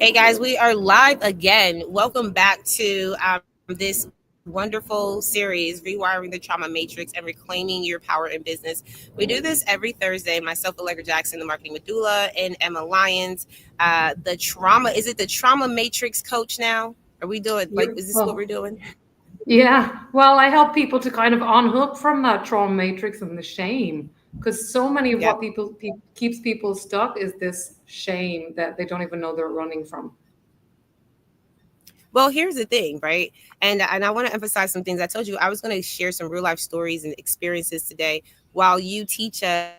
Hey guys, we are live again. Welcome back to this wonderful series, Rewiring the Trauma Matrix and Reclaiming Your Power in Business. We do this every Thursday. Myself, Allegra Jackson, the marketing medulla, and Emma Lyons. Is it the Trauma Matrix coach now? Are we doing, is this what we're doing? Yeah. Well, I help people to kind of unhook from that trauma matrix and the shame, because so many of what Yep. keeps people stuck is this shame that they don't even know they're running from. Well, here's the thing, right? And I want to emphasize some things. I told you I was going to share some real life stories and experiences today while you teach us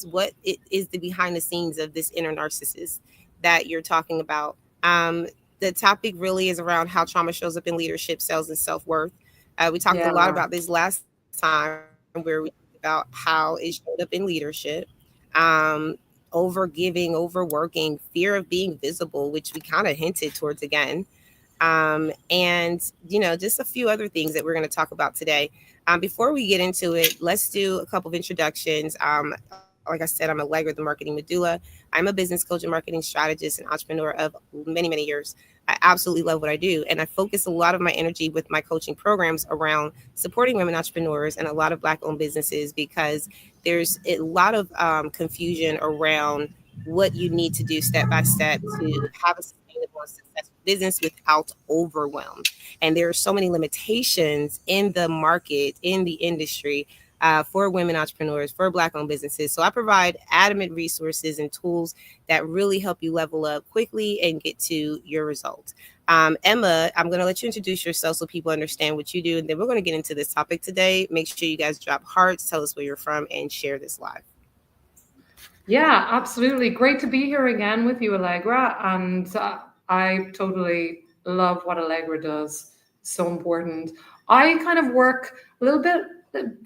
what it is the behind the scenes of this inner narcissist that you're talking about. The topic really is around how trauma shows up in leadership, sales, and self-worth. We talked a lot Yeah. about this last time where we talked about how it showed up in leadership. Um, Over giving, overworking, fear of being visible, which we kind of hinted towards again, and just a few other things that we're going to talk about today. Before we get into it, let's do a couple of introductions. Like I said, I'm Allegra, the marketing medulla. I'm a business coach and marketing strategist and entrepreneur of many, many years. I absolutely love what I do, and I focus a lot of my energy with my coaching programs around supporting women entrepreneurs and a lot of Black-owned businesses, because there's a lot of confusion around what you need to do step by step to have a sustainable and successful business without overwhelm. And there are so many limitations in the market, in the industry, for women entrepreneurs, for Black-owned businesses. So I provide adamant resources and tools that really help you level up quickly and get to your results. Emma, I'm going to let you introduce yourself so people understand what you do, and then we're going to get into this topic today. Make sure you guys drop hearts, tell us where you're from, and share this live. Yeah, absolutely. Great to be here again with you, Allegra. And I totally love what Allegra does. So important. I kind of work a little bit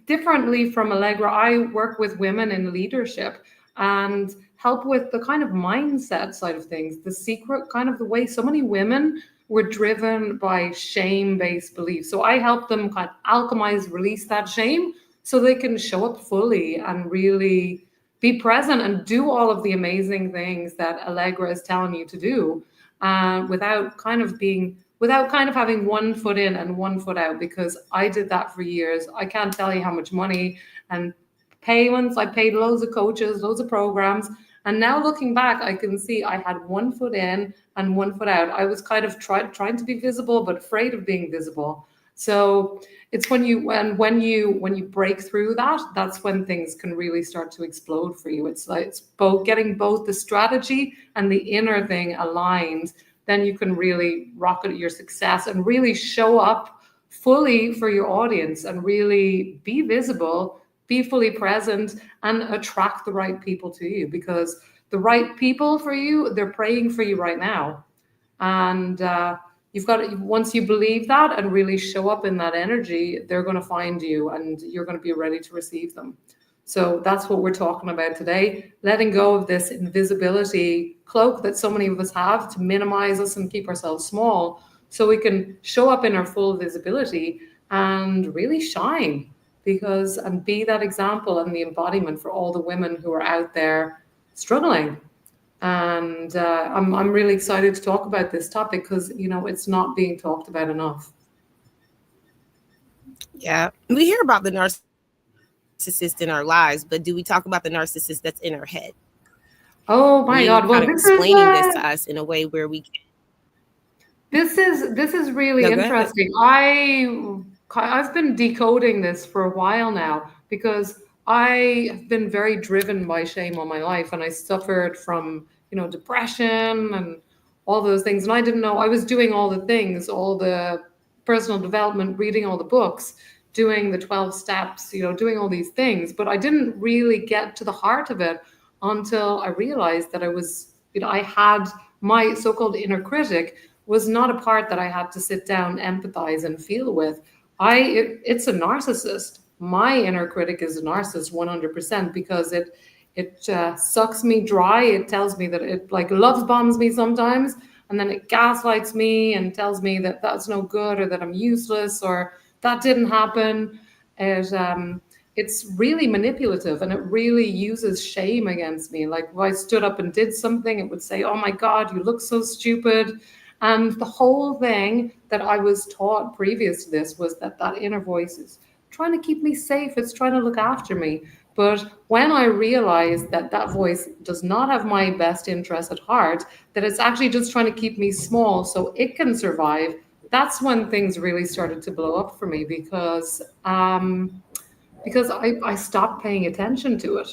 differently from Allegra. I work with women in leadership and help with the kind of mindset side of things, the secret kind of the way so many women were driven by shame-based beliefs. So I help them kind of alchemize, release that shame so they can show up fully and really be present and do all of the amazing things that Allegra is telling you to do, without kind of having one foot in and one foot out. Because I did that for years. I can't tell you how much money and payments I paid, loads of coaches, loads of programs. And now looking back, I can see I had one foot in and one foot out. I was kind of trying to be visible, but afraid of being visible. So it's when you break through that, that's when things can really start to explode for you. It's like it's both getting both the strategy and the inner thing aligned. Then you can really rocket your success and really show up fully for your audience and really be visible, be fully present, and attract the right people to you, because the right people for you, they're praying for you right now. And you've got to, once you believe that and really show up in that energy, they're going to find you and you're going to be ready to receive them. So that's what we're talking about today, letting go of this invisibility cloak that so many of us have to minimize us and keep ourselves small, so we can show up in our full visibility and really shine, because and be that example and the embodiment for all the women who are out there struggling. And I'm really excited to talk about this topic because, it's not being talked about enough. Yeah, we hear about the narcissist in our lives, but do we talk about the narcissist that's in our head? And Oh you my kind of God. Well, explaining this to us in a way where we can. this is No, really go ahead. interesting. I've been decoding this for a while now, because I have been very driven by shame all my life, and I suffered from, depression and all those things. And I didn't know I was doing all the things, all the personal development, reading all the books, doing the 12 steps, doing all these things, but I didn't really get to the heart of it until I realized that I had my so-called inner critic was not a part that I had to sit down, empathize, and feel with. It's a narcissist. My inner critic is a narcissist 100%, because it sucks me dry. It tells me that it like loves bombs me sometimes, and then it gaslights me and tells me that that's no good, or that I'm useless, or that didn't happen. It it's really manipulative and it really uses shame against me. Like if I stood up and did something, it would say, "Oh my God, you look so stupid." And the whole thing that I was taught previous to this was that that inner voice is trying to keep me safe, it's trying to look after me. But when I realized that that voice does not have my best interest at heart, that it's actually just trying to keep me small so it can survive, that's when things really started to blow up for me because I stopped paying attention to it.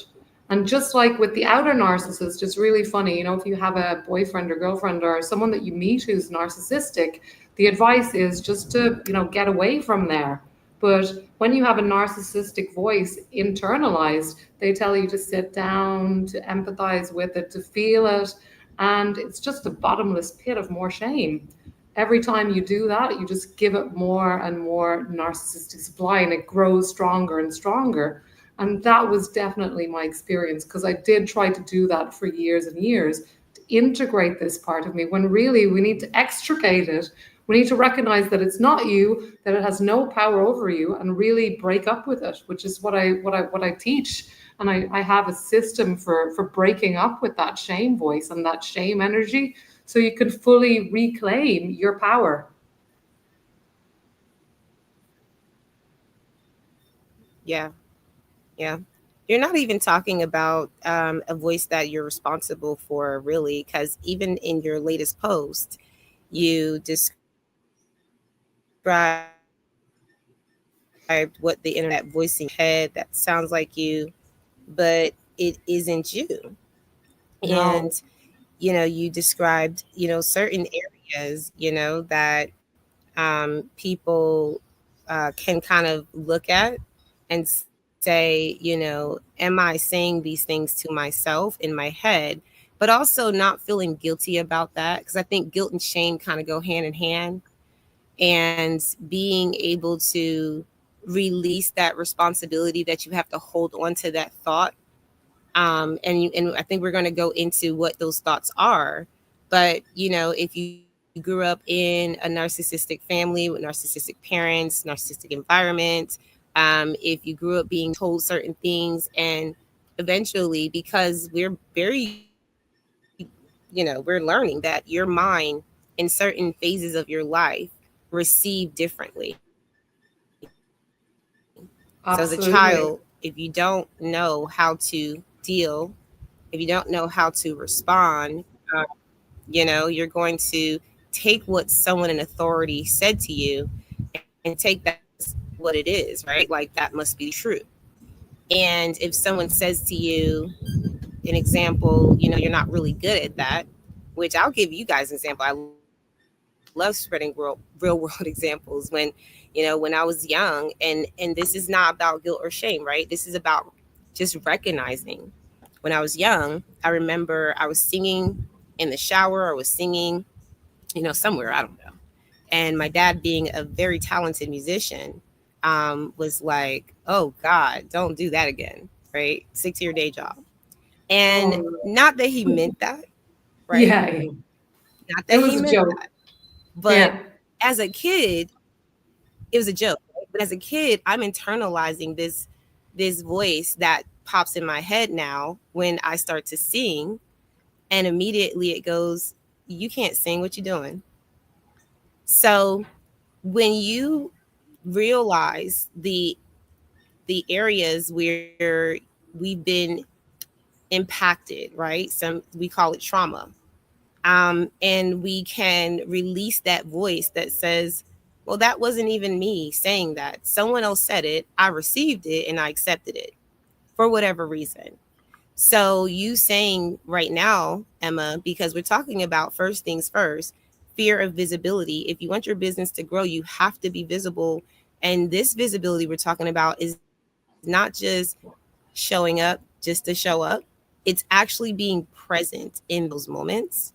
And just like with the outer narcissist, it's really funny. You know, if you have a boyfriend or girlfriend or someone that you meet who's narcissistic, the advice is just to, get away from there. But when you have a narcissistic voice internalized, they tell you to sit down, to empathize with it, to feel it. And it's just a bottomless pit of more shame. Every time you do that, you just give it more and more narcissistic supply and it grows stronger and stronger. And that was definitely my experience because I did try to do that for years and years to integrate this part of me when really we need to extricate it. We need to recognize that it's not you, that it has no power over you, and really break up with it, which is what I teach. And I have a system for breaking up with that shame voice and that shame energy so you can fully reclaim your power. Yeah. Yeah. You're not even talking about a voice that you're responsible for, really, because even in your latest post, you described what the internet voice in your head that sounds like you, but it isn't you. And, you described, No, certain areas, that people can kind of look at and say, am I saying these things to myself in my head, but also not feeling guilty about that? Because I think guilt and shame kind of go hand in hand. And being able to release that responsibility that you have to hold on to that thought. And I think we're going to go into what those thoughts are. But if you grew up in a narcissistic family with narcissistic parents, narcissistic environment, if you grew up being told certain things, and eventually, because we're learning that your mind in certain phases of your life receive differently. So as a child, if you don't know how absolutely. to deal, if you don't know how to respond, you're going to take what someone in authority said to you and take that as what it is, right? Like that must be true. And if someone says to you, an example, you're not really good at that, which I'll give you guys an example. I love spreading real world examples. When I was young, and this is not about guilt or shame, right? This is about just recognizing. When I was young, I remember I was singing in the shower, or was singing, somewhere, I don't know. And my dad, being a very talented musician, was like, "Oh God, don't do that again, right? Stick to your day job." And Oh, not that he meant that, right? yeah. Not It that he was a meant joke. that. But Yeah. as a kid, it was a joke. Right? But as a kid, I'm internalizing this voice that pops in my head now when I start to sing, and immediately it goes, "You can't sing. What you doing?" So when you realize the areas where we've been impacted, right? Some, we call it trauma. And we can release that voice that says, well, that wasn't even me saying that. Someone else said it. I received it and I accepted it for whatever reason. So, you saying right now, Emma, because we're talking about first things first, fear of visibility. If you want your business to grow, you have to be visible. And this visibility we're talking about is not just showing up just to show up, it's actually being present in those moments.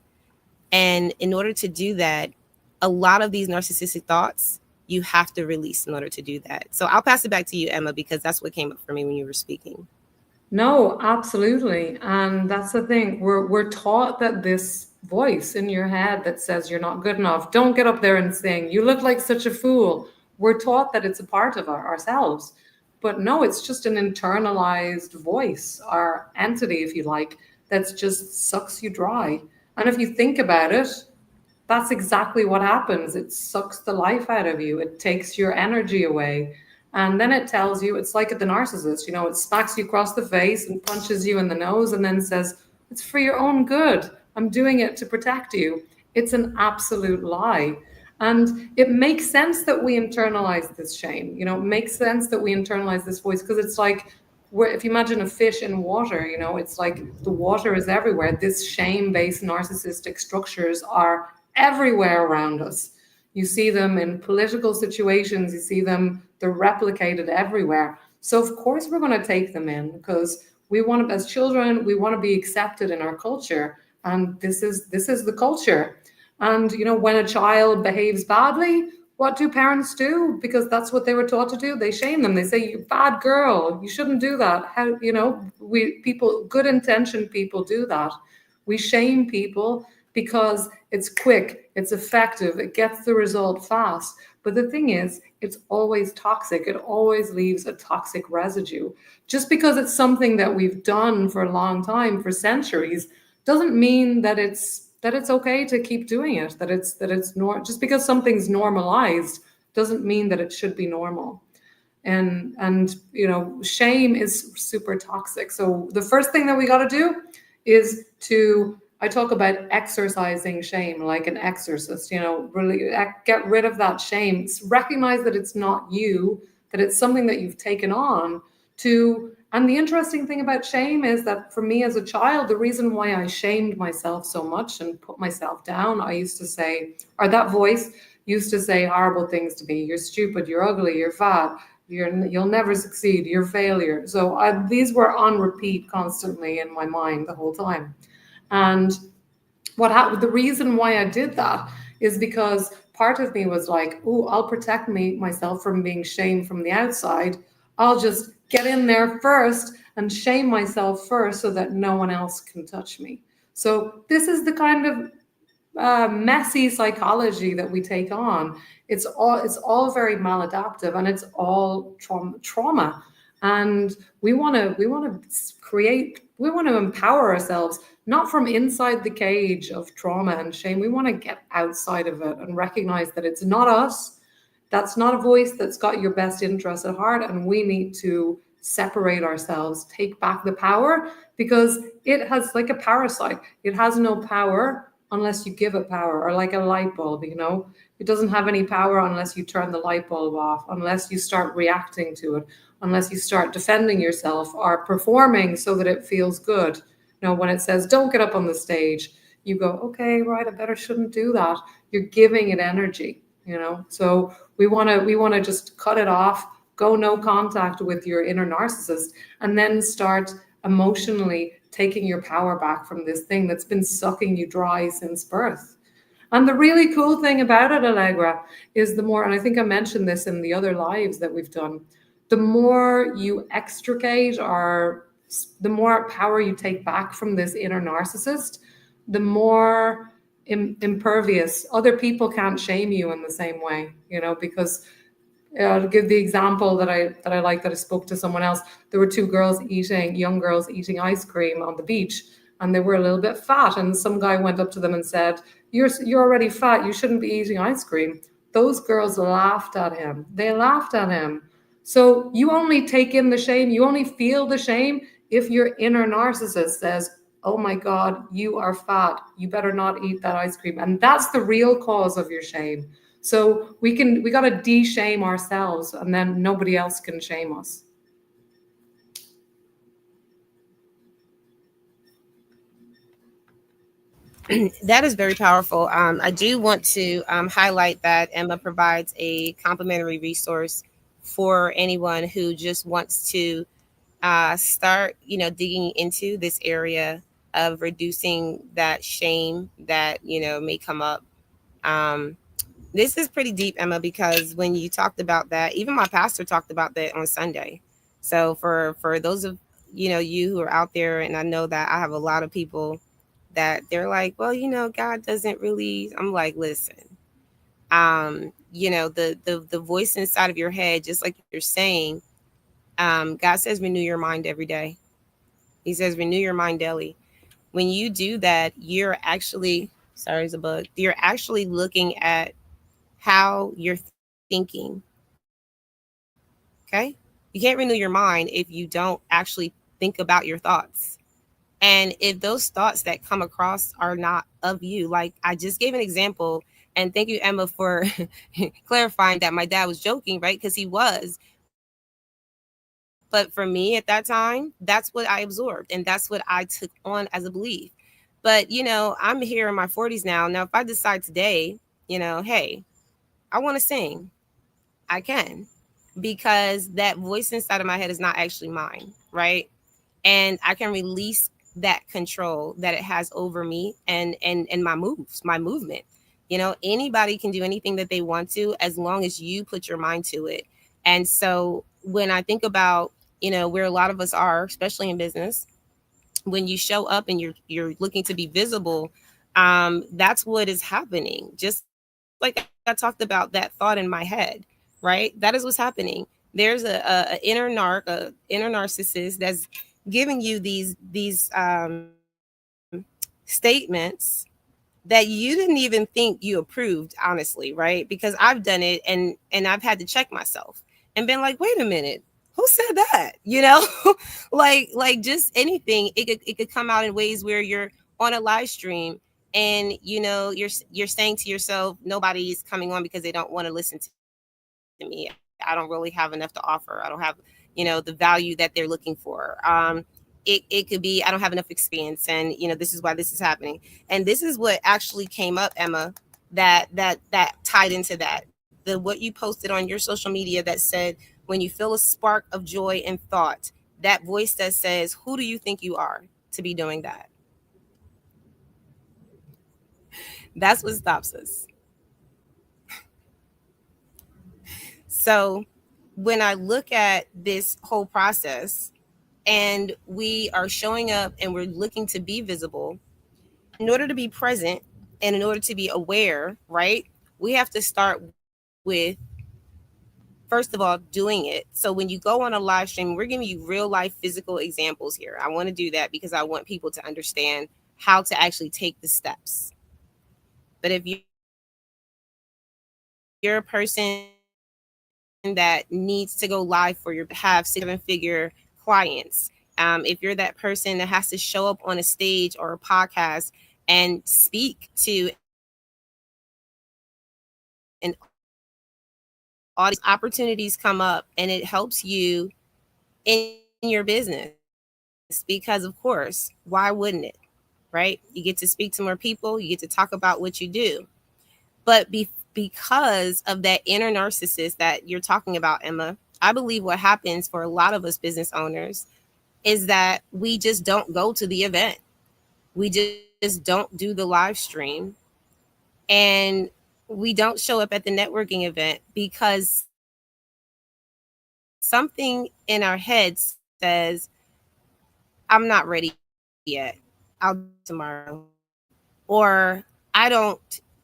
And in order to do that, a lot of these narcissistic thoughts you have to release in order to do that. So I'll pass it back to you, Emma, because that's what came up for me when you were speaking. No, absolutely. And that's the thing. We're taught that this voice in your head that says you're not good enough, don't get up there and sing, you look like such a fool. We're taught that it's a part of ourselves. But no, it's just an internalized voice or entity, if you like, that just sucks you dry. And if you think about it, that's exactly what happens. It sucks the life out of you, it takes your energy away. And then it tells you, it's like the narcissist, it smacks you across the face and punches you in the nose and then says, it's for your own good. I'm doing it to protect you. It's an absolute lie. And it makes sense that we internalize this shame. It makes sense that we internalize this voice because it's like, if you imagine a fish in water, it's like the water is everywhere. This shame based narcissistic structures are everywhere around us. You see them in political situations, you see them, they're replicated everywhere. So, of course, we're going to take them in because we want to, as children, we want to be accepted in our culture. And this is the culture. And when a child behaves badly, what do parents do? Because that's what they were taught to do. They shame them. They say, "You bad girl, you shouldn't do that." How we people, good intentioned people do that. We shame people because it's quick, it's effective, it gets the result fast. But the thing is, it's always toxic. It always leaves a toxic residue. Just because it's something that we've done for a long time, for centuries, doesn't mean that it's okay to keep doing it. Just because something's normalized doesn't mean that it should be normal. And shame is super toxic. So the first thing that we got to do is to, I talk about exercising shame like an exorcist. Really get rid of that shame. Recognize that it's not you, that it's something that you've taken on to. And the interesting thing about shame is that for me as a child, the reason why I shamed myself so much and put myself down, I used to say, or that voice used to say horrible things to me. You're stupid, you're ugly, you're fat, you'll never succeed, you're a failure. So these were on repeat constantly in my mind the whole time. And what happened, the reason why I did that is because part of me was like, oh, I'll protect myself from being shamed from the outside. I'll just get in there first and shame myself first so that no one else can touch me. So this is the kind of messy psychology that we take on. It's all very maladaptive, and it's all trauma. And we want to empower ourselves, not from inside the cage of trauma and shame. We want to get outside of it and recognize that it's not us. That's not a voice that's got your best interest at heart. And we need to separate ourselves, take back the power, because it has, like a parasite, it has no power unless you give it power, or like a light bulb, it doesn't have any power unless you turn the light bulb off, unless you start reacting to it, unless you start defending yourself or performing so that it feels good. When it says don't get up on the stage, you go, okay, right, I better shouldn't do that. You're giving it energy. So we want to just cut it off, go no contact with your inner narcissist, and then start emotionally taking your power back from this thing that's been sucking you dry since birth. And the really cool thing about it, Allegra, is the more, and I think I mentioned this in the other lives that we've done, the more you extricate, or the more power you take back from this inner narcissist, the more impervious. Other people can't shame you in the same way, because to give the example that I like, that I spoke to someone else. There were young girls eating ice cream on the beach, and they were a little bit fat. And some guy went up to them and said, "You're already fat. You shouldn't be eating ice cream." Those girls laughed at him. They laughed at him. So you only take in the shame. You only feel the shame if your inner narcissist says, "Oh my God, you are fat. You better not eat that ice cream." And that's the real cause of your shame. So we got to de-shame ourselves, and then nobody else can shame us. That is very powerful. I do want to highlight that Emma provides a complimentary resource for anyone who just wants to start, digging into this area of reducing that shame that, may come up. Um, this is pretty deep, Emma, because when you talked about that, even my pastor talked about that on Sunday. So for those of you who are out there, and I know that I have a lot of people that they're like, well, God doesn't really. I'm like, listen, the voice inside of your head, just like you're saying, God says renew your mind every day. He says renew your mind daily. When you do that, you're actually, sorry, it's a bug. You're actually looking at how you're thinking. Okay? You can't renew your mind if you don't actually think about your thoughts. And if those thoughts that come across are not of you, like I just gave an example, and thank you, Emma, for clarifying that my dad was joking, right? Because he was. But for me at that time, that's what I absorbed, and that's what I took on as a belief. But, I'm here in my 40s now. Now, if I decide today, hey, I want to sing, I can, because that voice inside of my head is not actually mine, right? And I can release that control that it has over me and my moves, my movement. Anybody can do anything that they want to as long as you put your mind to it. And so when I think about, where a lot of us are, especially in business, when you show up and you're looking to be visible, that's what is happening. Just like I talked about that thought in my head, right? That is what's happening. There's a inner narcissist that's giving you these statements that you didn't even think you approved, honestly, right? Because I've done it, and I've had to check myself and been like, wait a minute, who said that? Like just anything. It could come out in ways where you're on a live stream, and you're saying to yourself, nobody's coming on because they don't want to listen to me. I don't really have enough to offer. I don't have the value that they're looking for. It could be I don't have enough experience, and this is why this is happening. And this is what actually came up, Emma, that tied into that. The what you posted on your social media that said, when you feel a spark of joy and thought, that voice that says, who do you think you are to be doing that? That's what stops us. So when I look at this whole process, and we are showing up and we're looking to be visible, in order to be present and in order to be aware, right? We have to start with, first of all, doing it. So when you go on a live stream, we're giving you real life physical examples here. I want to do that because I want people to understand how to actually take the steps. But if you're a person that needs to go live for your business, if you're that person that have 6 or 7 figure clients, if you're that person that has to show up on a stage or a podcast and speak to an audience of thousands, opportunities come up, and it helps you in your business because, of course, why wouldn't it? Right? You get to speak to more people, you get to talk about what you do. But because of that inner narcissist that you're talking about, Emma, I believe what happens for a lot of us business owners is that we just don't go to the event. We just don't do the live stream, and we don't show up at the networking event because something in our head says, I'm not ready yet. I'll do that tomorrow. Or I don't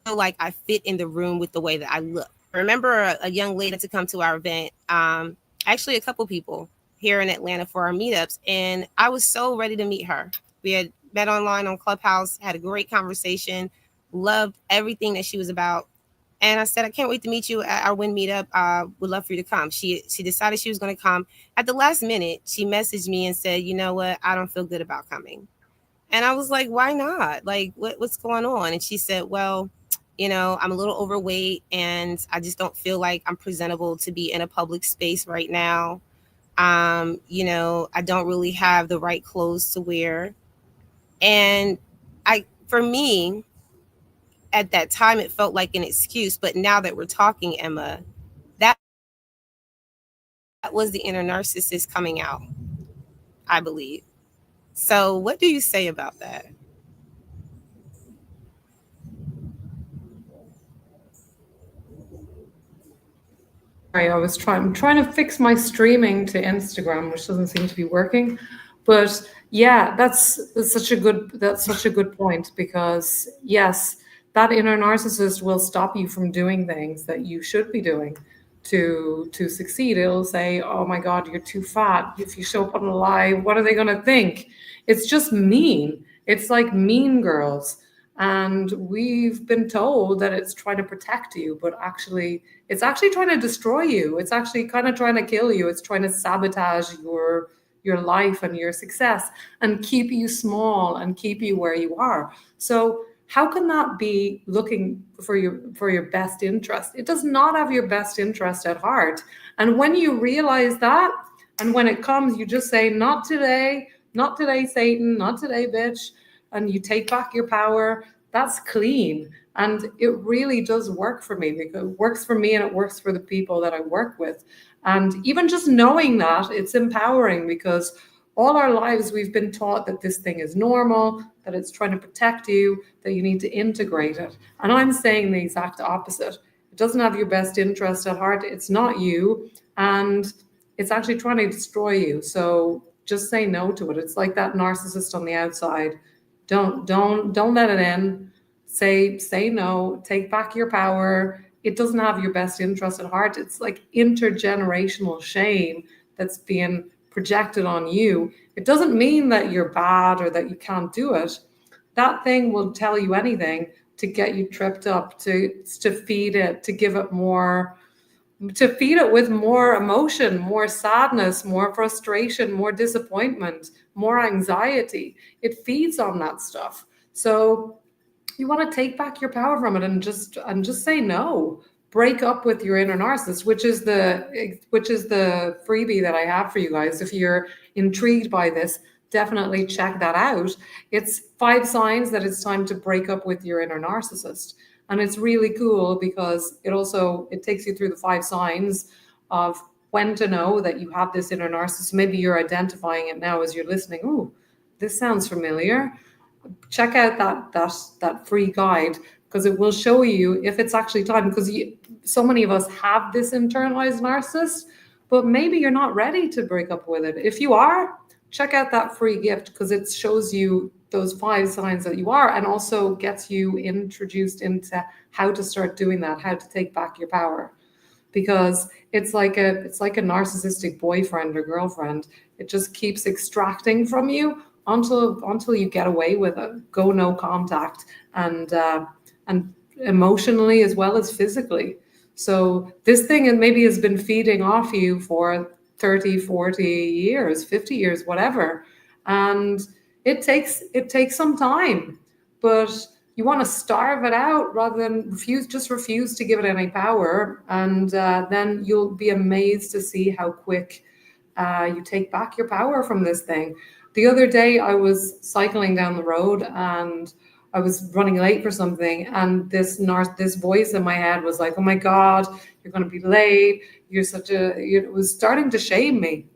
feel like I fit in the room with the way that I look. I remember a young lady that to come to our event, actually a couple people here in Atlanta for our meetups, and I was so ready to meet her. We had met online on Clubhouse, had a great conversation, loved everything that she was about. And I said, I can't wait to meet you at our Win meetup. Would love for you to come. She decided she was going to come. At the last minute, she messaged me and said, you know what? I don't feel good about coming. And I was like, why not? Like, what's going on? And she said, well, I'm a little overweight and I just don't feel like I'm presentable to be in a public space right now. I don't really have the right clothes to wear. And for me, at that time, it felt like an excuse. But now that we're talking, Emma, that was the inner narcissist coming out, I believe. So, what do you say about that? Sorry, I was trying to fix my streaming to Instagram, which doesn't seem to be working. But yeah, that's such a good point, because yes, that inner narcissist will stop you from doing things that you should be doing. to succeed. It'll say, "Oh my God, you're too fat. If you show up on a lie, what are they going to think?" It's just mean. It's like Mean Girls. And we've been told that it's trying to protect you, but actually, it's actually trying to destroy you. It's actually kind of trying to kill you. It's trying to sabotage your life and your success and keep you small and keep you where you are. So how can that be looking for your best interest? It does not have your best interest at heart. And when you realize that, and when it comes, you just say, "Not today, not today, Satan, not today, bitch," and you take back your power. That's clean. And it really does work for me, because it works for me and it works for the people that I work with. And even just knowing that, it's empowering, because all our lives we've been taught that this thing is normal, that it's trying to protect you, that you need to integrate it. And I'm saying the exact opposite. It doesn't have your best interest at heart. It's not you. And it's actually trying to destroy you. So just say no to it. It's like that narcissist on the outside. Don't let it in. Say no, take back your power. It doesn't have your best interest at heart. It's like intergenerational shame that's being projected on you. It doesn't mean that you're bad or that you can't do it. That thing will tell you anything to get you tripped up, to feed it, to give it more, to feed it with more emotion, more sadness, more frustration, more disappointment, more anxiety. It feeds on that stuff. So you want to take back your power from it, and just say no. Break up with your inner narcissist, which is the freebie that I have for you guys. If you're intrigued by this, definitely check that out. It's 5 signs that it's time to break up with your inner narcissist. And it's really cool because it takes you through the 5 signs of when to know that you have this inner narcissist. Maybe you're identifying it now as you're listening. Ooh, this sounds familiar. Check out that free guide, because it will show you if it's actually time. Because so many of us have this internalized narcissist, but maybe you're not ready to break up with it. If you are, check out that free gift, because it shows you those 5 signs that you are, and also gets you introduced into how to start doing that, how to take back your power. Because it's like a narcissistic boyfriend or girlfriend. It just keeps extracting from you until you get away with it. Go no contact, and emotionally as well as physically. So this thing maybe has been feeding off you for 30, 40 years, 50 years, whatever. And it takes some time, but you want to starve it out rather than refuse to give it any power. And then you'll be amazed to see how quick you take back your power from this thing. The other day, I was cycling down the road and I was running late for something, and this voice in my head was like, "Oh my God, you're going to be late. You're such a." It was starting to shame me,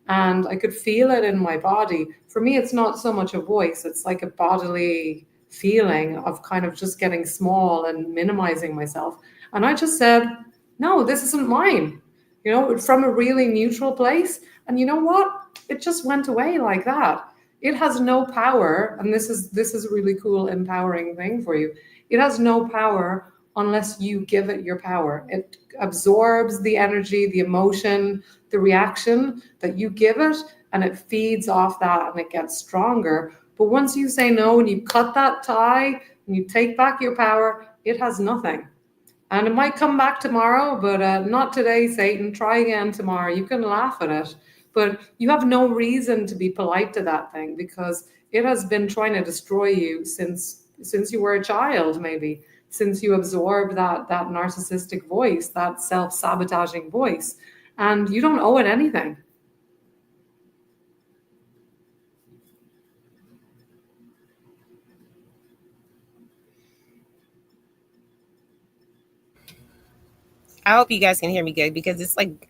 and I could feel it in my body. For me, it's not so much a voice; it's like a bodily feeling of kind of just getting small and minimizing myself. And I just said, "No, this isn't mine." From a really neutral place. And you know what? It just went away like that. It has no power, and this is a really cool, empowering thing for you. It has no power unless you give it your power. It absorbs the energy, the emotion, the reaction that you give it, and it feeds off that and it gets stronger. But once you say no and you cut that tie and you take back your power, it has nothing. And it might come back tomorrow, but not today, Satan. Try again tomorrow. You can laugh at it, but you have no reason to be polite to that thing, because it has been trying to destroy you since you were a child, maybe since you absorbed that narcissistic voice, that self-sabotaging voice, and you don't owe it anything. I hope you guys can hear me good because it's like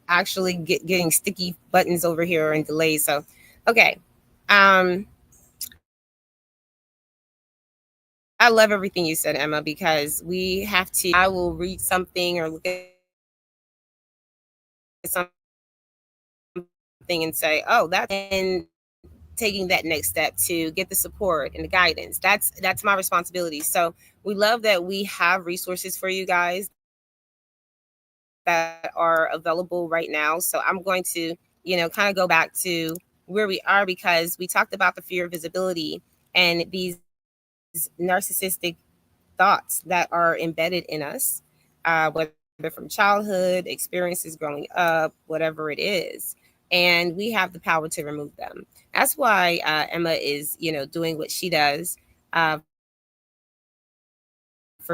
actually getting sticky buttons over here and delays. So, okay. Um, I love everything you said, Emma, because we have to. I will read something or look at something and say, "Oh, that's," and taking that next step to get the support and the guidance. That's my responsibility. So we love that we have resources for you guys that are available right now. So I'm going to, kind of go back to where we are, because we talked about the fear of visibility and these narcissistic thoughts that are embedded in us, whether from childhood, experiences growing up, whatever it is. And we have the power to remove them. That's why Emma is, doing what she does, for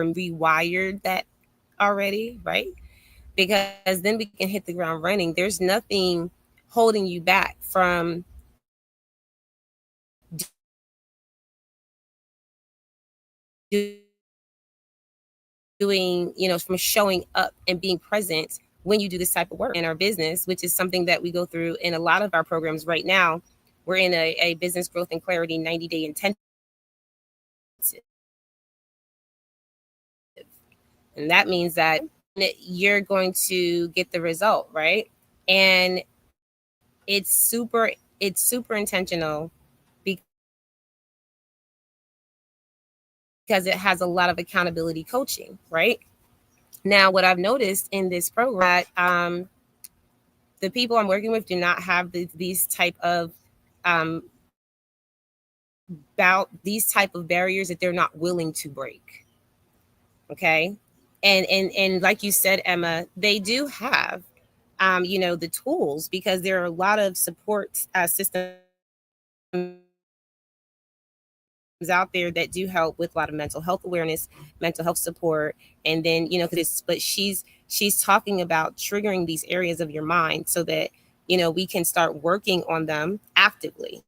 rewired that already, right? Because then we can hit the ground running. There's nothing holding you back from doing, from showing up and being present when you do this type of work. And we're in our business, which is something that we go through in a lot of our programs right now. We're in a business growth and clarity 90-day intensive. And that means that you're going to get the result, right? And it's super intentional, because it has a lot of accountability coaching, right? Now, what I've noticed in this program is that the people I'm working with do not have these type of these type of barriers that they're not willing to break. Okay. And like you said, Emma, they do have the tools, because there are a lot of support systems out there that do help with a lot of mental health awareness, mental health support. And then, because but she's talking about triggering these areas of your mind so that we can start working on them actively.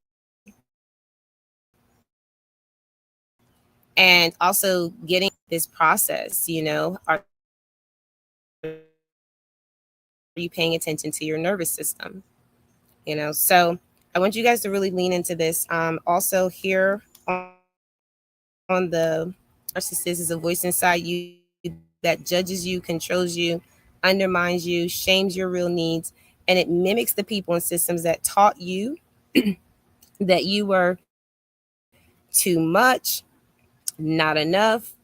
And also getting this process, are you paying attention to your nervous system? So I want you guys to really lean into this. Also, here on the narcissist is a voice inside you that judges you, controls you, undermines you, shames your real needs, and it mimics the people and systems that taught you that you were too much, not enough,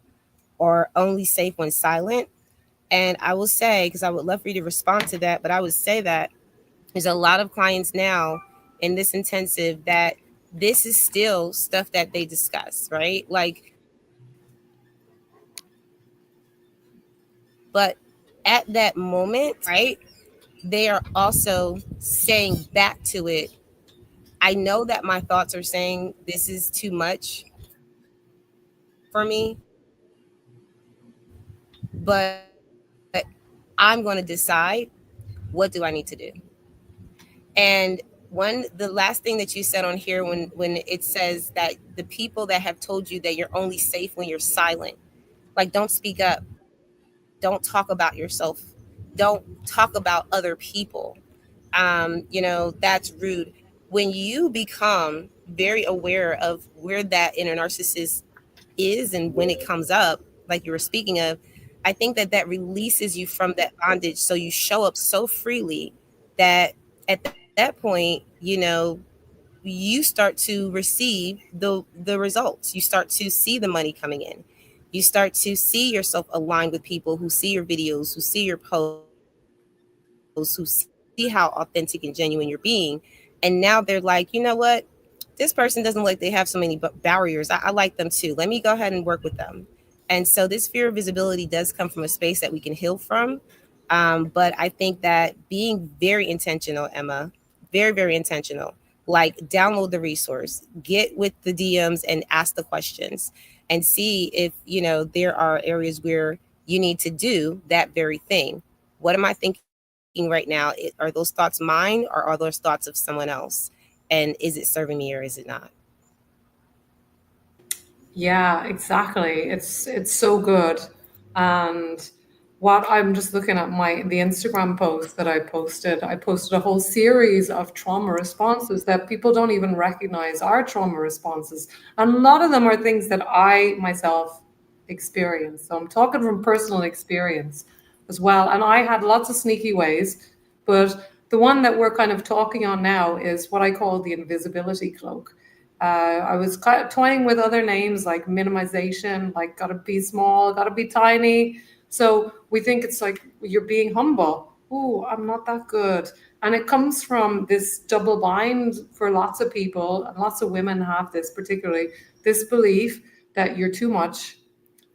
or only safe when silent. And I will say, because I would love for you to respond to that, but I would say that there's a lot of clients now in this intensive that this is still stuff that they discuss, right? But at that moment, right, they are also saying back to it, I know that my thoughts are saying this is too much for me, but I'm going to decide, what do I need to do? And the last thing that you said on here, when it says that the people that have told you that you're only safe when you're silent, like, don't speak up, don't talk about yourself, don't talk about other people. That's rude. When you become very aware of where that inner narcissist is and when it comes up, like you were speaking of, I think that that releases you from that bondage. So you show up so freely that at that point, you start to receive the results. You start to see the money coming in. You start to see yourself aligned with people who see your videos, who see your posts, who see how authentic and genuine you're being. And now they're like, this person doesn't look like they have so many barriers. I like them too. Let me go ahead and work with them. And so this fear of visibility does come from a space that we can heal from. But I think that being very intentional, Emma, very, very intentional, like download the resource, get with the DMs and ask the questions, and see if, there are areas where you need to do that very thing. What am I thinking right now? Are those thoughts mine, or are those thoughts of someone else? And is it serving me, or is it not? Yeah, exactly. It's so good. And what I'm just looking at the Instagram post that I posted a whole series of trauma responses that people don't even recognize are trauma responses. And a lot of them are things that I myself experienced. So I'm talking from personal experience as well. And I had lots of sneaky ways, but the one that we're kind of talking on now is what I call the invisibility cloak. I was toying with other names like minimization, like gotta be small, gotta be tiny. So we think it's like you're being humble. Oh, I'm not that good. And it comes from this double bind for lots of people, and lots of women have this, particularly this belief that you're too much.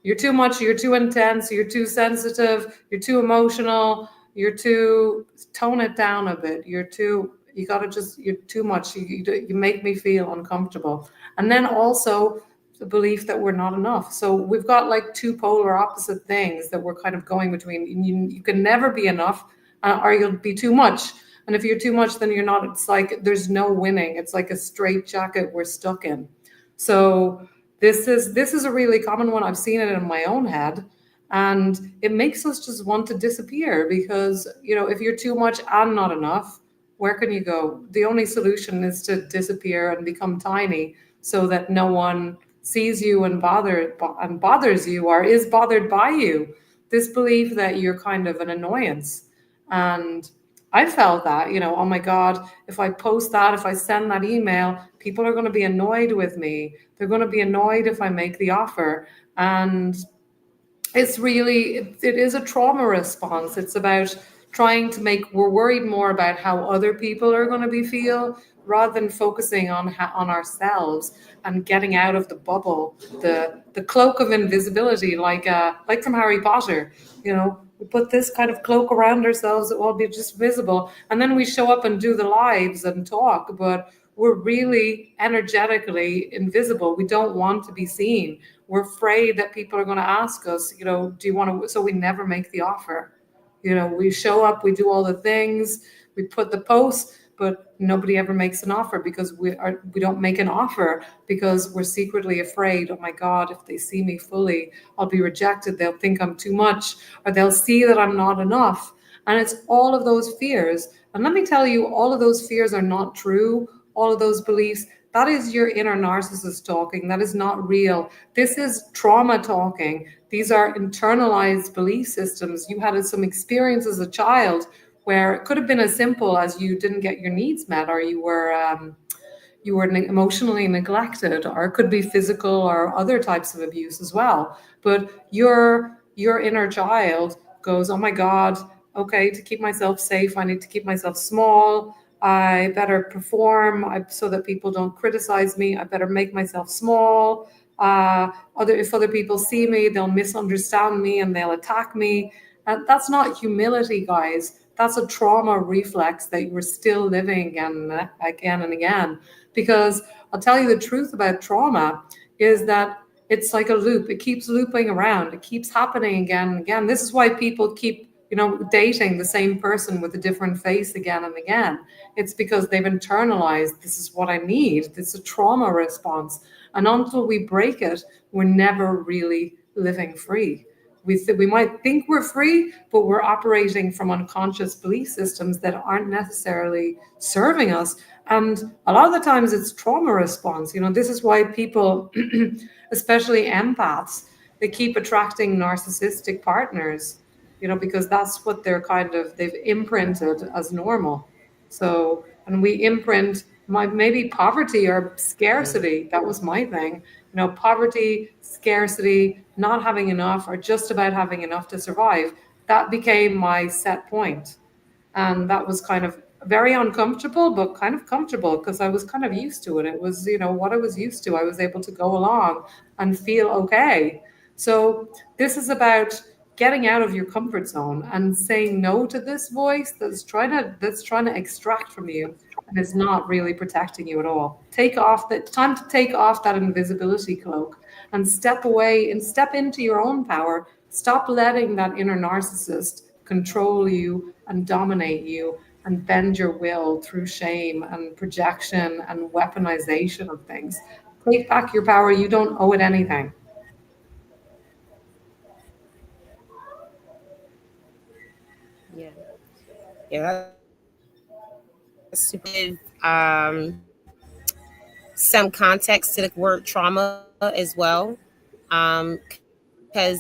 You're too much, you're too intense, you're too sensitive, you're too emotional, you're too, tone it down a bit. You're too, you got to just, you're too much. You make me feel uncomfortable. And then also the belief that we're not enough. So we've got like two polar opposite things that we're kind of going between. You can never be enough, or you'll be too much. And if you're too much, then you're not. It's like there's no winning. It's like a straight jacket we're stuck in. So this is a really common one. I've seen it in my own head, and it makes us just want to disappear because if you're too much and not enough, where can you go? The only solution is to disappear and become tiny so that no one sees you and bothers you or is bothered by you. This belief that you're kind of an annoyance. And I felt that, oh my God, if I post that, if I send that email, people are going to be annoyed with me. They're going to be annoyed if I make the offer. And it's really, it is a trauma response. It's about trying to make, we're worried more about how other people are going to be feel rather than focusing on ourselves and getting out of the bubble, the cloak of invisibility, like from Harry Potter. We put this kind of cloak around ourselves that will be just visible, and then we show up and do the lives and talk, but we're really energetically invisible. We don't want to be seen. We're afraid that people are going to ask us, do you want to? So we never make the offer. We show up, we do all the things, we put the posts, but nobody ever makes an offer because we don't make an offer because we're secretly afraid. Oh my God, if they see me fully, I'll be rejected. They'll think I'm too much, or they'll see that I'm not enough. And it's all of those fears. And let me tell you, all of those fears are not true. All of those beliefs, that is your inner narcissist talking. That is not real. This is trauma talking. These are internalized belief systems. You had some experience as a child where it could have been as simple as you didn't get your needs met, or you were emotionally neglected, or it could be physical or other types of abuse as well. But your inner child goes, oh my God, okay, to keep myself safe, I need to keep myself small. I better perform so that people don't criticize me. I better make myself small. If other people see me, they'll misunderstand me and they'll attack me. That's not humility, guys. That's a trauma reflex that you're still living again and again. Because I'll tell you the truth about trauma is that it's like a loop. It keeps looping around. It keeps happening again and again. This is why people keep, dating the same person with a different face again and again. It's because they've internalized, this is what I need. This is a trauma response. And until we break it, we're never really living free. We might think we're free, but we're operating from unconscious belief systems that aren't necessarily serving us. And a lot of the times it's trauma response. This is why people, especially empaths, they keep attracting narcissistic partners, because that's what they've imprinted as normal. So, and we imprint maybe poverty or scarcity. That was my thing. Poverty, scarcity, not having enough, or just about having enough to survive. That became my set point. And that was kind of very uncomfortable, but kind of comfortable because I was kind of used to it. It was, what I was used to. I was able to go along and feel okay. So this is about getting out of your comfort zone and saying no to this voice that's trying to extract from you and is not really protecting you at all. Time to take off that invisibility cloak and step away and step into your own power. Stop letting that inner narcissist control you and dominate you and bend your will through shame and projection and weaponization of things. Take back your power. You don't owe it anything. Yeah. Yeah, that's super. Some context to the word trauma as well. Because,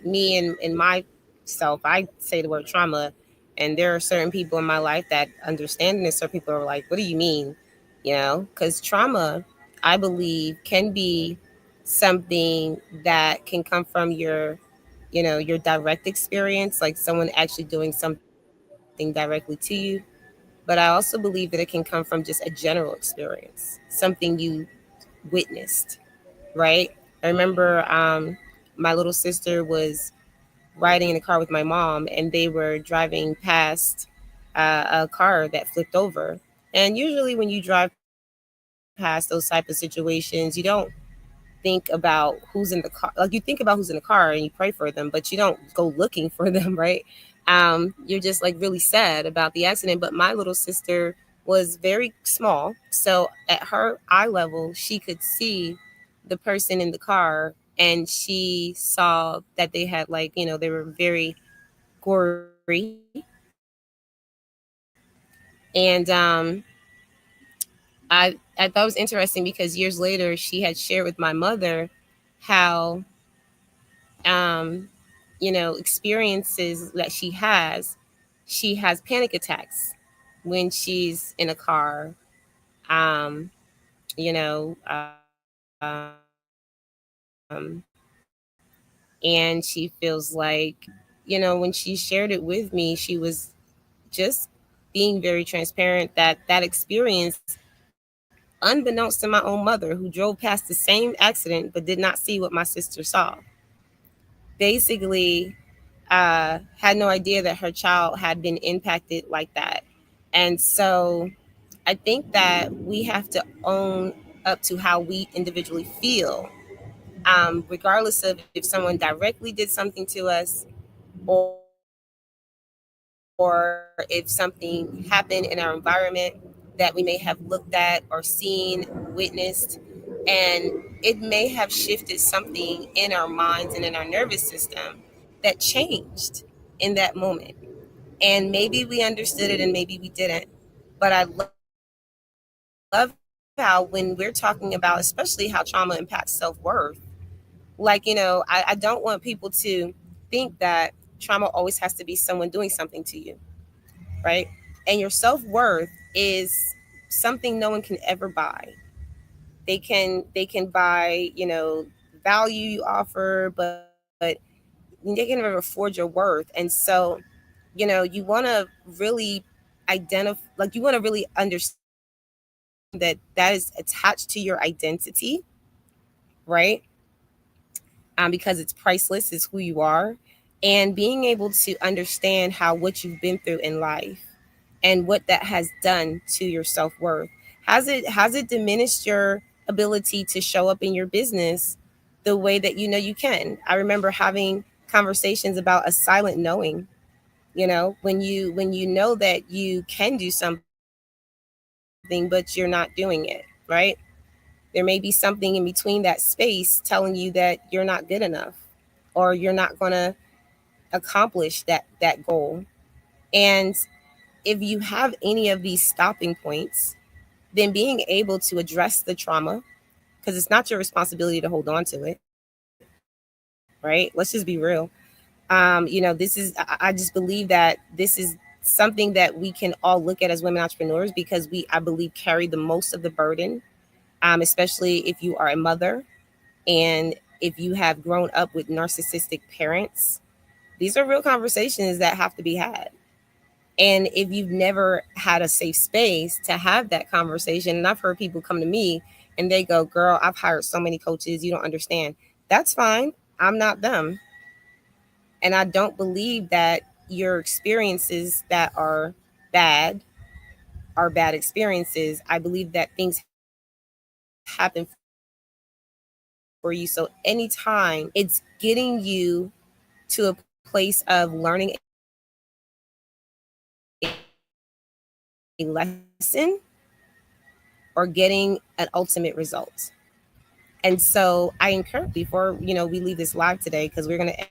me and myself, I say the word trauma, and there are certain people in my life that understand, and certain people are like, what do you mean? Because trauma, I believe, can be something that can come from your your direct experience, like someone actually doing something directly to you. But I also believe that it can come from just a general experience, something you witnessed, right? I remember my little sister was riding in a car with my mom, and they were driving past a car that flipped over. And usually, when you drive past those type of situations, you don't think about who's in the car. Like, you think about who's in the car and you pray for them, but you don't go looking for them, right? You're just like really sad about the accident. But my little sister was very small, so at her eye level, she could see the person in the car, and she saw that they had, like, they were very gory. And I thought it was interesting because years later she had shared with my mother how um experiences that she has panic attacks when she's in a car, um and she feels like, when she shared it with me, she was just being very transparent that that experience, unbeknownst to my own mother, who drove past the same accident but did not see what my sister saw, basically had no idea that her child had been impacted like that. And so I think that we have to own up to how we individually feel, regardless of if someone directly did something to us, or if something happened in our environment that we may have looked at or seen, witnessed, and it may have shifted something in our minds and in our nervous system that changed in that moment. And maybe we understood it and maybe we didn't. But I love how, when we're talking about, especially how trauma impacts self-worth, like, I don't want people to think that trauma always has to be someone doing something to you, right? And your self-worth is something no one can ever buy. They can buy, value you offer, but they can never afford your worth. And so, you want to really identify, like, you want to really understand that that is attached to your identity, right? Because it's priceless, it's who you are. And being able to understand how what you've been through in life and what that has done to your self-worth, has it diminished your ability to show up in your business the way that you can. I remember having conversations about a silent knowing. When you know that you can do something but you're not doing it, right? There may be something in between that space telling you that you're not good enough, or you're not going to accomplish that goal. And if you have any of these stopping points, then being able to address the trauma, because it's not your responsibility to hold on to it, right? Let's just be real. This is, I just believe that this is something that we can all look at as women entrepreneurs, because we, I believe, carry the most of the burden, especially if you are a mother and if you have grown up with narcissistic parents. These are real conversations that have to be had. And if you've never had a safe space to have that conversation, and I've heard people come to me and they go, "Girl, I've hired so many coaches, you don't understand." That's fine. I'm not them. And I don't believe that your experiences that bad are bad experiences. I believe that things happen for you. So anytime it's getting you to a place of learning a lesson or getting an ultimate result. And so I encourage before we leave this live today, because we're going to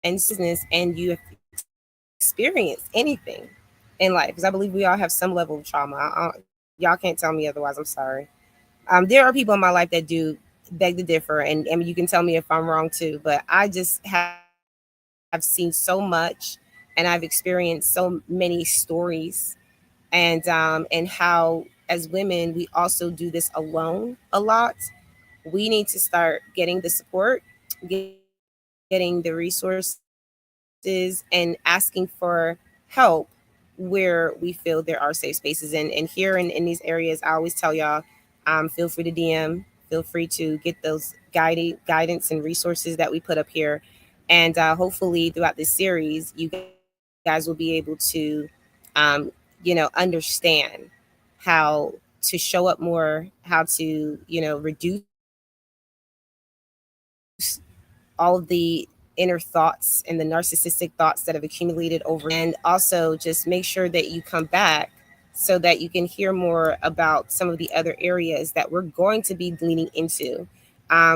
end soon, if you have business and you have experienced anything in life, because I believe we all have some level of trauma. Y'all can't tell me otherwise. I'm sorry. There are people in my life that do beg to differ, and you can tell me if I'm wrong too. But I just have seen so much, and I've experienced so many stories, and how, as women, we also do this alone a lot. We need to start getting the support, getting the help, getting the resources and asking for help where we feel there are safe spaces. And here in these areas, I always tell y'all, feel free to DM, feel free to get those guidance and resources that we put up here. And hopefully throughout this series, you guys will be able to, um, understand how to show up more, how to, reduce all of the inner thoughts and the narcissistic thoughts that have accumulated over time. And also just make sure that you come back so that you can hear more about some of the other areas that we're going to be leaning into,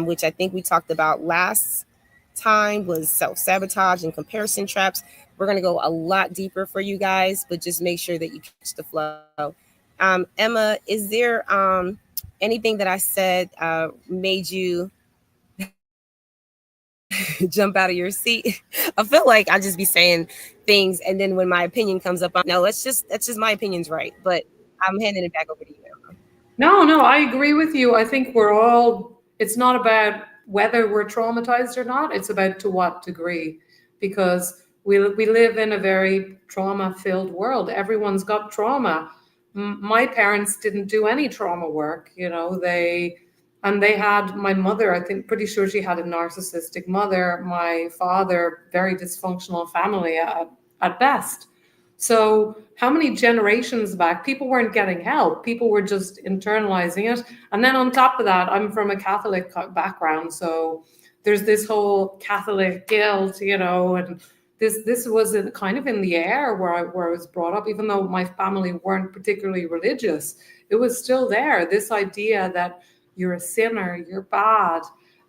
which I think we talked about last time was self-sabotage and comparison traps. We're going to go a lot deeper for you guys, but just make sure that you catch the flow. Emma, is there anything that I said made you jump out of your seat? I feel like I just be saying things, and then when my opinion comes up, I'm like, no, that's just my opinion's right. But I'm handing it back over to you, Emma. No, no, I agree with you. I think we're all, it's not about whether we're traumatized or not, it's about to what degree. Because we live in a very trauma filled world. Everyone's got trauma. My parents didn't do any trauma work, and they had my mother, I think, pretty sure she had a narcissistic mother, my father, very dysfunctional family at best. So, how many generations back, people weren't getting help? People were just internalizing it. And then on top of that, I'm from a Catholic background, so there's this whole Catholic guilt, and this was kind of in the air where I was brought up. Even though my family weren't particularly religious, it was still there. This idea that you're a sinner, you're bad.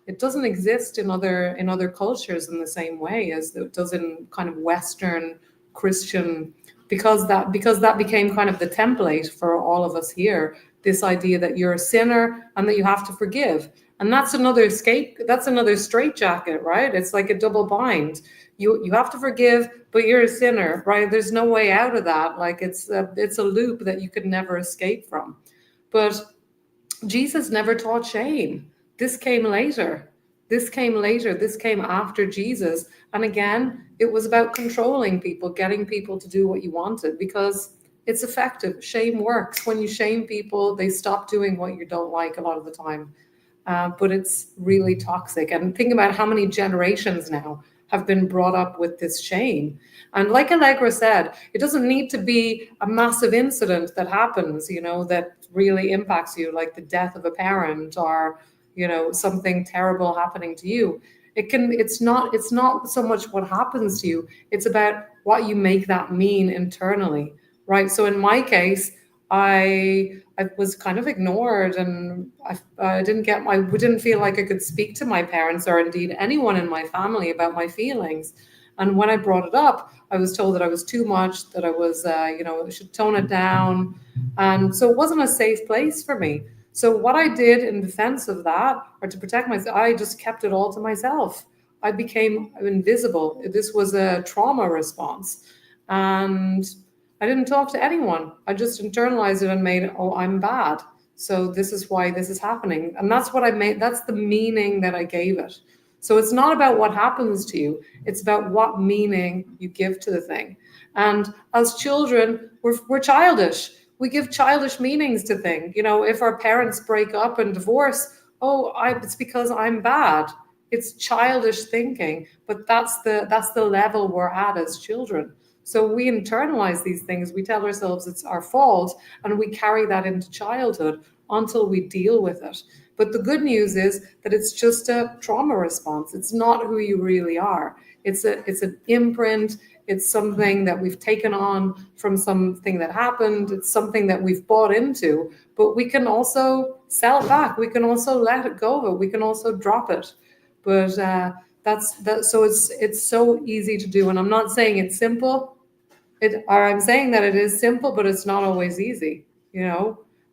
It doesn't exist in other cultures in the same way as it does in kind of Western Christian, because that became kind of the template for all of us here. This idea that you're a sinner and that you have to forgive, and that's another straitjacket, right? It's like a double bind. You have to forgive, but you're a sinner, right? There's no way out of that. Like it's a loop that you could never escape from. But Jesus never taught shame. This came later. This came later. This came after Jesus. And again, it was about controlling people, getting people to do what you wanted because it's effective. Shame works. When you shame people, they stop doing what you don't like a lot of the time. But it's really toxic. And think about how many generations now have been brought up with this shame. And like Allegra said, it doesn't need to be a massive incident that happens, that really impacts you, like the death of a parent or, something terrible happening to you. It's not so much what happens to you, it's about what you make that mean internally, right? So in my case, I was kind of ignored, and I didn't feel like I could speak to my parents or indeed anyone in my family about my feelings. And when I brought it up, I was told that I was too much, that I was, I should tone it down. And so it wasn't a safe place for me. So what I did in defense of that, or to protect myself, I just kept it all to myself. I became invisible. This was a trauma response. And I didn't talk to anyone. I just internalized it and made, oh, I'm bad. So this is why this is happening. And that's what I made. That's the meaning that I gave it. So it's not about what happens to you. It's about what meaning you give to the thing. And as children, we're childish. We give childish meanings to things. If our parents break up and divorce, it's because I'm bad. It's childish thinking, but that's the level we're at as children. So we internalize these things. We tell ourselves it's our fault, and we carry that into childhood until we deal with it. But the good news is that it's just a trauma response. It's not who you really are. It's an imprint. It's something that we've taken on from something that happened. It's something that we've bought into. But we can also sell it back. We can also let it go of it. We can also drop it. But that's that. So it's so easy to do. And I'm not saying it's simple. I'm saying that it is simple, but it's not always easy.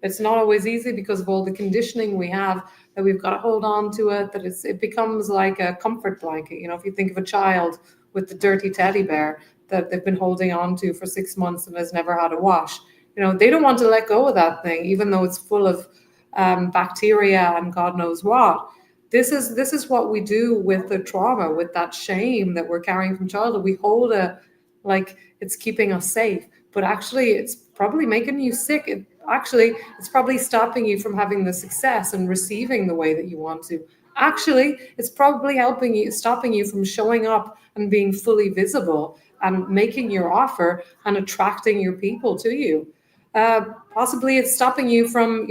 It's not always easy because of all the conditioning we have, that we've got to hold on to it. That it becomes like a comfort blanket. If you think of a child with the dirty teddy bear that they've been holding on to for 6 months and has never had a wash. They don't want to let go of that thing, even though it's full of bacteria and God knows what. This is what we do with the trauma, with that shame that we're carrying from childhood. We hold it like it's keeping us safe, but actually it's probably making you sick. Actually, it's probably stopping you from having the success and receiving the way that you want to. Actually, it's probably helping you, stopping you from showing up and being fully visible and making your offer and attracting your people to you. uh, Possibly it's stopping you from,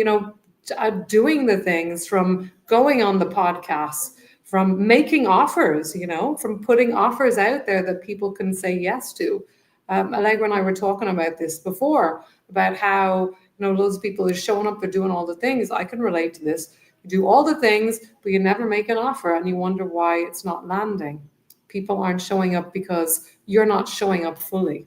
doing the things, from going on the podcasts, from making offers, from putting offers out there that people can say yes to. Allegra and I were talking about this before, about how, loads of people are showing up, they're doing all the things. I can relate to this. You do all the things, but you never make an offer, and you wonder why it's not landing. People aren't showing up because you're not showing up fully.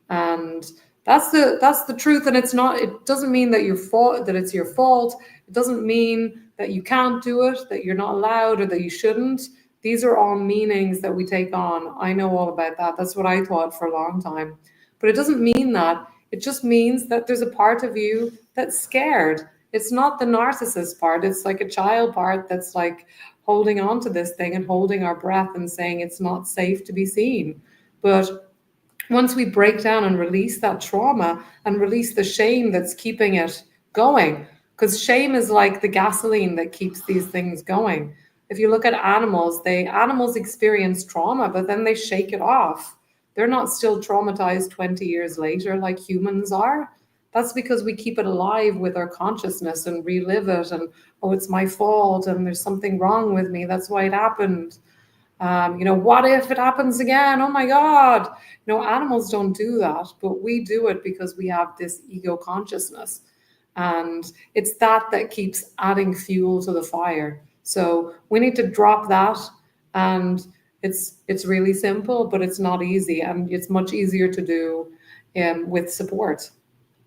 And that's the truth. And it doesn't mean that it's your fault. It doesn't mean that you can't do it, that you're not allowed, or that you shouldn't. These are all meanings that we take on. I know all about that. That's what I thought for a long time. But it doesn't mean that. It just means that there's a part of you that's scared. It's not the narcissist part. It's like a child part that's like holding on to this thing and holding our breath and saying it's not safe to be seen. But once we break down and release that trauma and release the shame that's keeping it going, because shame is like the gasoline that keeps these things going. If you look at animals, animals experience trauma, but then they shake it off. They're not still traumatized 20 years later like humans are. That's because we keep it alive with our consciousness and relive it, and oh, it's my fault and there's something wrong with me, that's why it happened. What if it happens again? Oh my God. Animals don't do that, but we do it because we have this ego consciousness. And it's that keeps adding fuel to the fire. So we need to drop that. And it's really simple, but it's not easy. And it's much easier to do with support.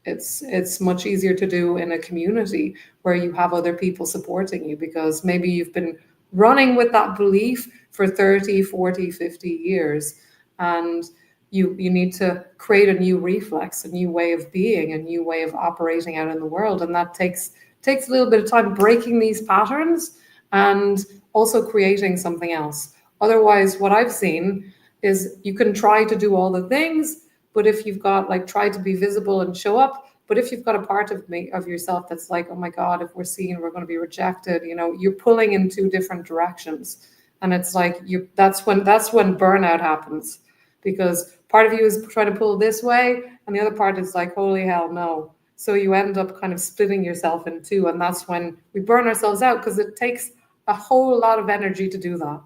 It's much easier to do in a community where you have other people supporting you, because maybe you've been running with that belief for 30, 40, 50 years, and you need to create a new reflex, a new way of being, a new way of operating out in the world. And that takes a little bit of time breaking these patterns and also creating something else. Otherwise, what I've seen is you can try to do all the things, but if you've got like try to be visible and show up, but if you've got a part of yourself that's like, oh my God, if we're seen, we're going to be rejected, you're pulling in two different directions. And it's like that's when burnout happens, because part of you is trying to pull this way and the other part is like, holy hell no. So you end up kind of splitting yourself in two, and that's when we burn ourselves out, because it takes a whole lot of energy to do that.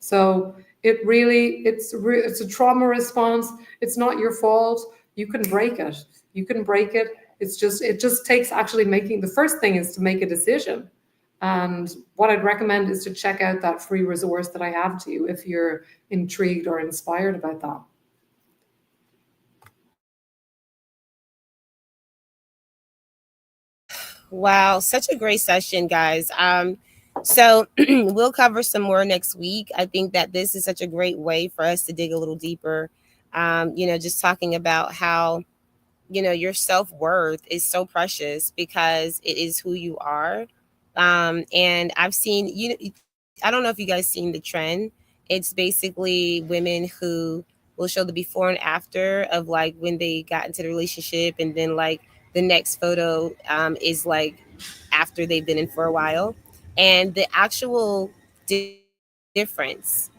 So it's a trauma response. It's not your fault. You can break it. You can break it. It just takes actually making, the first thing is to make a decision. And what I'd recommend is to check out that free resource that I have to you if you're intrigued or inspired about that. Wow, such a great session, guys. So we'll cover some more next week. I think that this is such a great way for us to dig a little deeper. Just talking about how your self-worth is so precious because it is who you are. And I've seen, I don't know if you guys seen the trend. It's basically women who will show the before and after of like when they got into the relationship, and then like the next photo is like after they've been in for a while, and the actual difference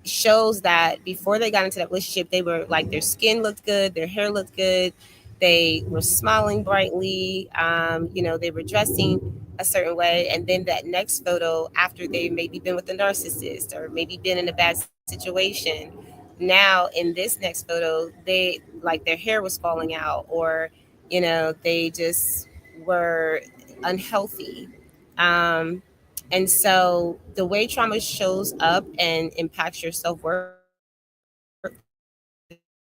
shows that before they got into that relationship, they were like, their skin looked good, their hair looked good, they were smiling brightly, they were dressing a certain way. And then that next photo, after they maybe been with a narcissist or maybe been in a bad situation, now in this next photo, they like their hair was falling out, or they just were unhealthy. um, and so the way trauma shows up and impacts your self worth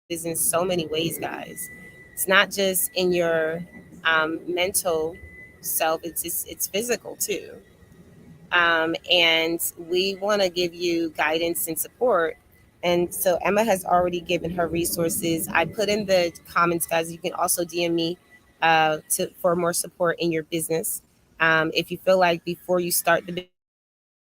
is in so many ways, guys. It's not just in your mental self, it's physical too. And we want to give you guidance and support. And so Emma has already given her resources. I put in the comments, guys. You can also DM me for more support in your business. If you feel like before you start the business,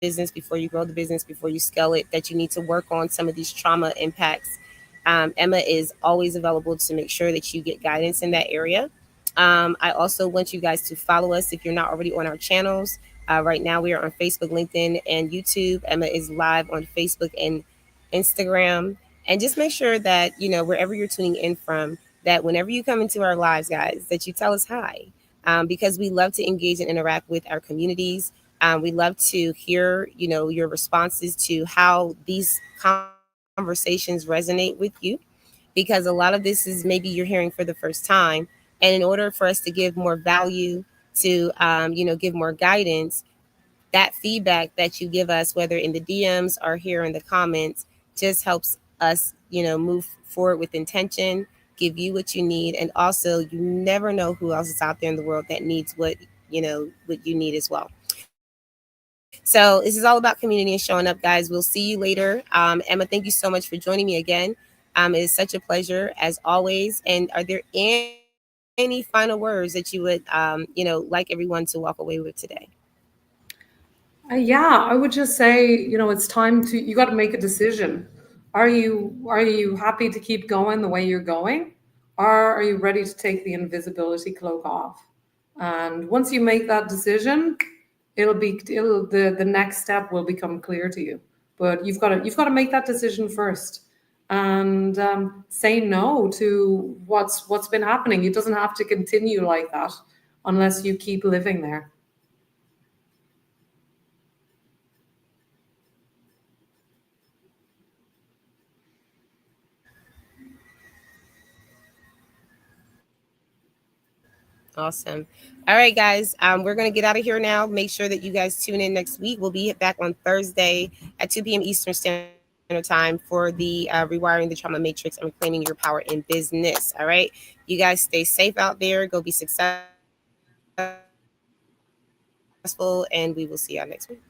you need to business, before you grow the business, before you scale it, that you need to work on some of these trauma impacts. Emma is always available to make sure that you get guidance in that area. I also want you guys to follow us if you're not already on our channels. Right now, we are on Facebook, LinkedIn, and YouTube. Emma is live on Facebook and Instagram. And just make sure that, wherever you're tuning in from, that whenever you come into our lives, guys, that you tell us hi, because we love to engage and interact with our communities. We love to hear, your responses to how these conversations resonate with you, because a lot of this is maybe you're hearing for the first time. And in order for us to give more value, to, give more guidance, that feedback that you give us, whether in the DMs or here in the comments, just helps us, move forward with intention, give you what you need. And also, you never know who else is out there in the world that needs what you need as well. So this is all about community and showing up, guys. We'll see you later. Emma, thank you so much for joining me again. It is such a pleasure as always. And are there any final words that you would, like everyone to walk away with today? Yeah, I would just say, it's time to, you got to make a decision. Are you happy to keep going the way you're going? Or are you ready to take the invisibility cloak off? And once you make that decision, the next step will become clear to you. But you've got to make that decision first, and say no to what's been happening. It doesn't have to continue like that unless you keep living there. Awesome. All right, guys. We're gonna get out of here now. Make sure that you guys tune in next week. We'll be back on Thursday at 2 p.m. Eastern Standard Time for the Rewiring the Trauma Matrix and Reclaiming Your Power in Business. All right. You guys stay safe out there. Go be successful, and we will see y'all next week.